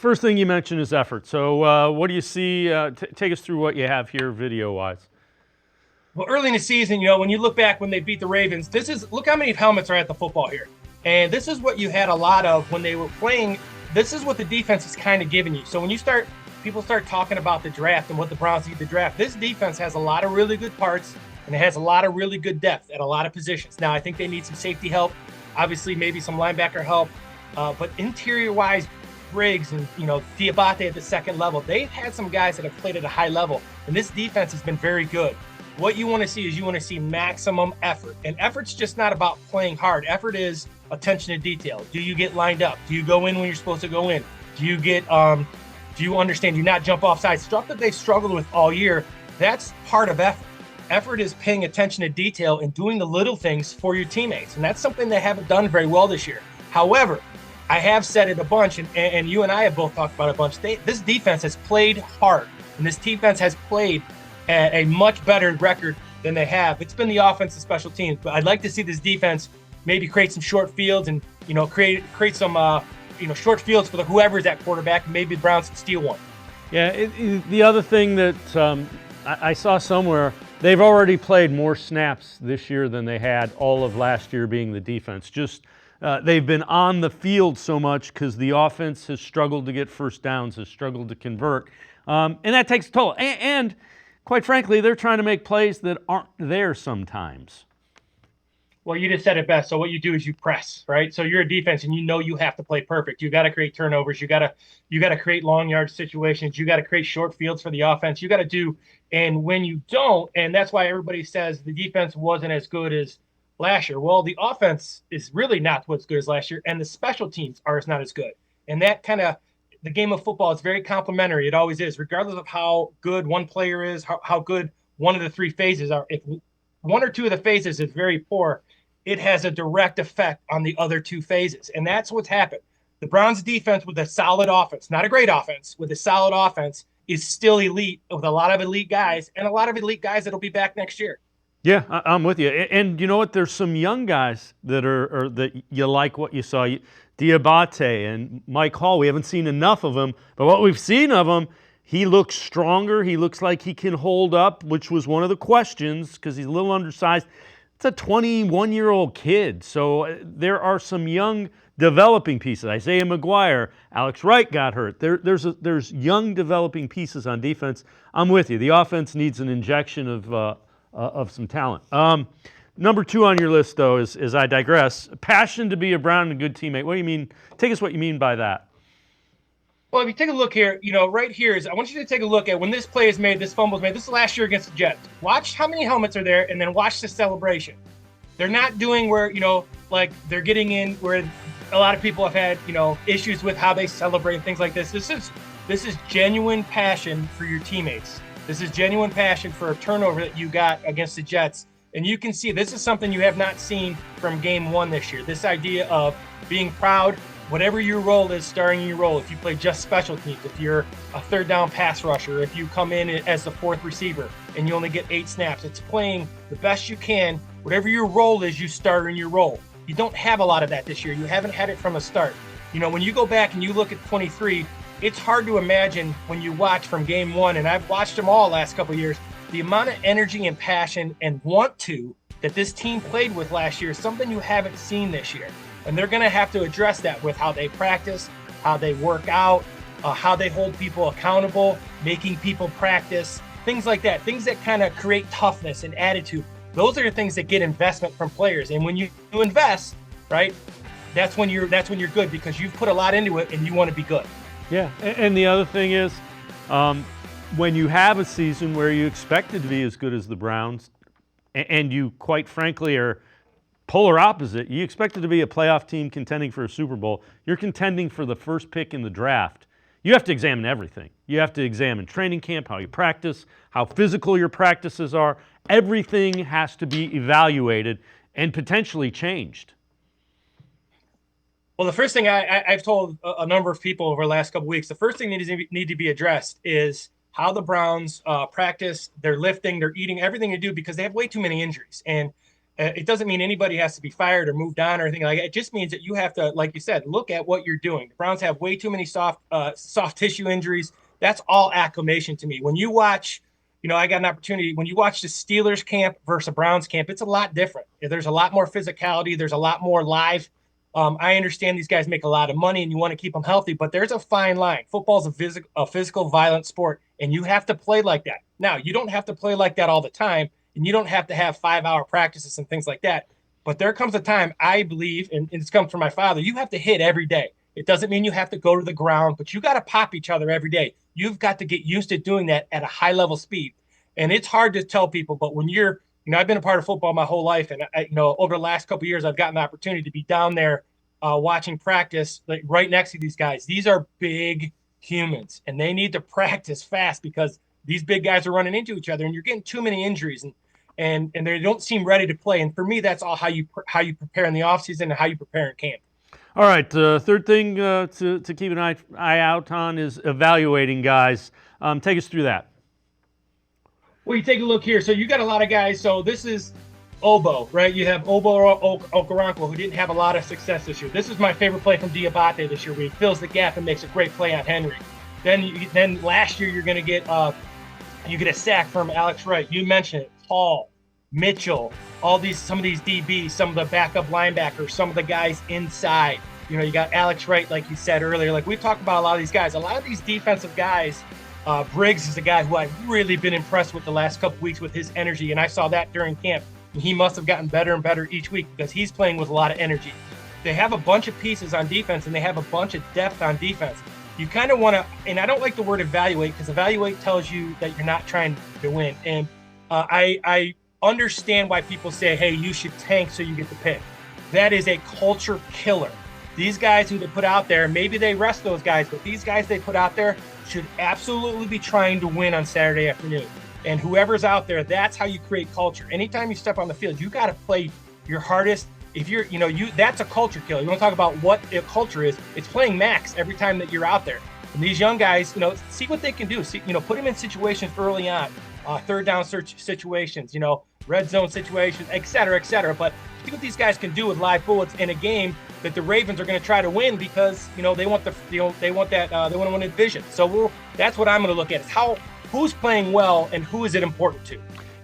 First thing you mentioned is effort. So what do you see? Take us through what you have here video-wise. Well, early in the season, when you look back when they beat the Ravens, look how many helmets are at the football here. And this is what you had a lot of when they were playing. This is what the defense is kind of giving you. So when people start talking about the draft and what the Browns need to draft, this defense has a lot of really good parts and it has a lot of really good depth at a lot of positions. Now, I think they need some safety help, obviously maybe some linebacker help, but interior-wise, Briggs and Diabate at the second level, they've had some guys that have played at a high level, and this defense has been very good. What you want to see is maximum effort, and effort's just not about playing hard. Effort is attention to detail. Do you get lined up? Do you go in when you're supposed to go in? Do you understand? Do you not jump off sides? Stuff that they've struggled with all year. That's part of effort. Effort is paying attention to detail and doing the little things for your teammates, and that's something they haven't done very well this year. However, I have said it a bunch, and you and I have both talked about it a bunch. This defense has played hard, and this defense has played at a much better record than they have. It's been the offense and special teams, but I'd like to see this defense maybe create some short fields and create some short fields for whoever's at quarterback. Maybe the Browns can steal one. Yeah, the other thing that I saw somewhere, they've already played more snaps this year than they had all of last year, being the defense. They've been on the field so much because the offense has struggled to get first downs, has struggled to convert. And that takes a toll. And quite frankly, they're trying to make plays that aren't there sometimes. Well, you just said it best. So what you do is you press, right? So you're a defense and you have to play perfect. You got to create turnovers. You got to create long yard situations. You got to create short fields for the offense. You got to do, and when you don't, and that's why everybody says the defense wasn't as good as last year. Well, the offense is really not what's good as last year, and the special teams are not as good. And that the game of football is very complementary. It always is, regardless of how good one player is, how good one of the three phases are. If one or two of the phases is very poor, it has a direct effect on the other two phases. And that's what's happened. The Browns defense with a solid offense, not a great offense, with a solid offense, is still elite with a lot of elite guys and a lot of elite guys that'll be back next year. Yeah, I'm with you. And you know what? There's some young guys that are that you like what you saw. Diabate and Mike Hall. We haven't seen enough of him, but what we've seen of him, he looks stronger. He looks like he can hold up, which was one of the questions because he's a little undersized. It's a 21-year-old kid. So there are some young developing pieces. Isaiah McGuire, Alex Wright got hurt. There's young developing pieces on defense. I'm with you. The offense needs an injection of some talent. Number 2 on your list, though, is I digress. Passion to be a Brown and a good teammate. What do you mean? Take us what you mean by that. Well, if you take a look here, right here is I want you to take a look at when this play is made, this fumble is made. This is last year against the Jets. Watch how many helmets are there, and then watch the celebration. They're not doing where like they're getting in where a lot of people have had issues with how they celebrate and things like this. This is genuine passion for your teammates. This is genuine passion for a turnover that you got against the Jets. And you can see this is something you have not seen from game 1 this year. This idea of being proud, whatever your role is, starting your role. If you play just special teams, if you're a third down pass rusher, if you come in as the 4th receiver and you only get 8 snaps, it's playing the best you can. Whatever your role is, you start in your role. You don't have a lot of that this year. You haven't had it from the start. When you go back and you look at 23, it's hard to imagine when you watch from game 1, and I've watched them all last couple of years, the amount of energy and passion and want to that this team played with last year is something you haven't seen this year. And they're going to have to address that with how they practice, how they work out, how they hold people accountable, making people practice, things like that, things that kind of create toughness and attitude. Those are the things that get investment from players. And when you invest, right, that's when you're good because you've put a lot into it and you want to be good. Yeah, and the other thing is, when you have a season where you expect it to be as good as the Browns, and you quite frankly are polar opposite, you expect it to be a playoff team contending for a Super Bowl, you're contending for the first pick in the draft, you have to examine everything. You have to examine training camp, how you practice, how physical your practices are. Everything has to be evaluated and potentially changed. Well, the first thing I've told a number of people over the last couple of weeks, the first thing that need to be addressed is how the Browns practice, their lifting, their eating, everything they do, because they have way too many injuries. And It doesn't mean anybody has to be fired or moved on or anything like that. It just means that you have to, like you said, look at what you're doing. The Browns have way too many soft tissue injuries. That's all acclimation to me. When you watch, I got an opportunity. When you watch the Steelers camp versus a Browns camp, it's a lot different. There's a lot more physicality. There's a lot more live. I understand these guys make a lot of money and you want to keep them healthy, but there's a fine line. Football's a physical, violent sport, and you have to play like that. Now, you don't have to play like that all the time, and you don't have to have 5-hour practices and things like that. But there comes a time, I believe, and it's come from my father, you have to hit every day. It doesn't mean you have to go to the ground, but you got to pop each other every day. You've got to get used to doing that at a high level speed. And it's hard to tell people, but when you're, I've been a part of football my whole life. And, over the last couple of years, I've gotten the opportunity to be down there watching practice, like right next to these guys. These are big humans, and they need to practice fast because these big guys are running into each other, and you're getting too many injuries, and they don't seem ready to play. And for me, that's all how you prepare in the offseason and how you prepare in camp. All right, third thing to keep an eye out on is evaluating guys. Take us through that. Well, you take a look here. So you got a lot of guys. So this is Obo, right? You have Obo Okoronkwo, who didn't have a lot of success this year. This is my favorite play from Diabate this year, where he fills the gap and makes a great play on Henry. Then last year you're going to get you get a sack from Alex Wright. You mentioned it, Paul, Mitchell, some of these DBs, some of the backup linebackers, some of the guys inside. You got Alex Wright, like you said earlier. Like we've talked about a lot of these guys. A lot of these defensive guys. Briggs is a guy who I've really been impressed with the last couple weeks with his energy, and I saw that during camp. He must have gotten better and better each week because he's playing with a lot of energy. They have a bunch of pieces on defense, and they have a bunch of depth on defense. You kind of want to, and I don't like the word evaluate because evaluate tells you that you're not trying to win. And I understand why people say, hey, you should tank so you get the pick. That is a culture killer. These guys who they put out there, maybe they rest those guys, but these guys they put out there should absolutely be trying to win on Saturday afternoon. And whoever's out there, that's how you create culture. Anytime you step on the field, you got to play your hardest. If you're, that's a culture killer. You want to talk about what a culture is? It's playing max every time that you're out there. And these young guys, see what they can do. See, put them in situations early on, third down situations, red zone situations, et cetera, et cetera. But see what these guys can do with live bullets in a game that the Ravens are going to try to win because they want they want to win a division. So that's what I'm going to look at is who's playing well and who is it important to.